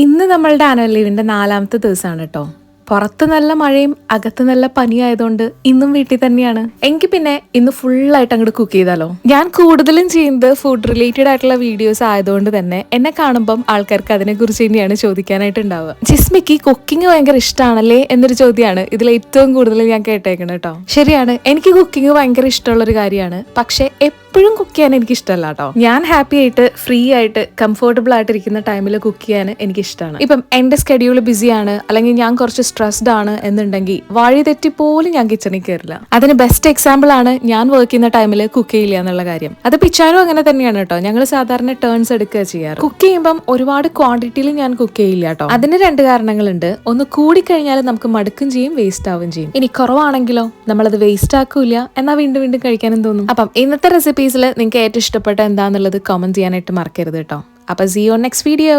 ഇന്ന് നമ്മളുടെ ആനുവൽ ലീവിന്റെ 4ാമത്തെ ദിവസമാണ് കേട്ടോ. പുറത്ത് നല്ല മഴയും അകത്ത് നല്ല പനിയായതുകൊണ്ട് ഇന്നും വീട്ടിൽ തന്നെയാണ്. എങ്കിൽ പിന്നെ ഇന്ന് ഫുള്ളായിട്ട് അങ്ങോട്ട് കുക്ക് ചെയ്താലോ. ഞാൻ കൂടുതലും ചെയ്യുന്നത് ഫുഡ് റിലേറ്റഡ് ആയിട്ടുള്ള വീഡിയോസ് ആയതുകൊണ്ട് തന്നെ എന്നെ കാണുമ്പം ആൾക്കാർക്ക് അതിനെ കുറിച്ച് തന്നെയാണ് ചോദിക്കാനായിട്ട് ഉണ്ടാവുക. ജിസ്മിക്ക് കുക്കിംഗ് ഭയങ്കര ഇഷ്ടമാണല്ലേ എന്നൊരു ചോദ്യമാണ് ഇതിൽ ഏറ്റവും കൂടുതൽ ഞാൻ കേട്ടേക്കണം കേട്ടോ. ശരിയാണ്, എനിക്ക് കുക്കിംഗ് ഭയങ്കര ഇഷ്ടമുള്ളൊരു കാര്യമാണ്. പക്ഷെ എപ്പോഴും കുക്ക് ചെയ്യാൻ എനിക്ക് ഇഷ്ടമല്ല കേട്ടോ. ഞാൻ ഹാപ്പി ആയിട്ട് ഫ്രീ ആയിട്ട് കംഫർട്ടബിൾ ആയിട്ട് ഇരിക്കുന്ന ടൈമിൽ കുക്ക് ചെയ്യാൻ എനിക്ക് ഇഷ്ടമാണ്. ഇപ്പം എന്റെ സ്കെഡ്യൂൾ ബിസിയാണ്, അല്ലെങ്കിൽ ഞാൻ കുറച്ച് സ്ട്രെസ്ഡ് ആണ് എന്നുണ്ടെങ്കിൽ വഴി തെറ്റി പോലും ഞാൻ കിച്ചണിൽ കയറില്ല. അതിന് ബെസ്റ്റ് എക്സാമ്പിൾ ആണ് ഞാൻ വർക്ക് ചെയ്യുന്ന ടൈമിൽ കുക്ക് ചെയ്യില്ല എന്നുള്ള കാര്യം. അത് പിച്ചാനും അങ്ങനെ തന്നെയാണ് കേട്ടോ. ഞങ്ങൾ സാധാരണ ടേൺസ് എടുക്കുക ചെയ്യാറ്. കുക്ക് ചെയ്യുമ്പം ഒരുപാട് ക്വാണ്ടിറ്റിയിൽ ഞാൻ കുക്ക് ചെയ്യില്ല കേട്ടോ. അതിന് 2 കാരണങ്ങളുണ്ട്. ഒന്ന്, കൂടിക്കഴിഞ്ഞാൽ നമുക്ക് മടുക്കും ചെയ്യും, വേസ്റ്റ് ആവുകയും ചെയ്യും. ഇനി കുറവാണെങ്കിലോ നമ്മളത് വേസ്റ്റ് ആക്കൂല, എന്നാൽ വീണ്ടും വീണ്ടും കഴിക്കാനും തോന്നും. അപ്പം ഇന്നത്തെ റെസിപ്പീസിൽ നിങ്ങൾക്ക് ഏറ്റവും ഇഷ്ടപ്പെട്ട എന്താന്നുള്ളത് കമന്റ് ചെയ്യാനായിട്ട് മറക്കരുത് കേട്ടോ. അപ്പൊ see you on next video.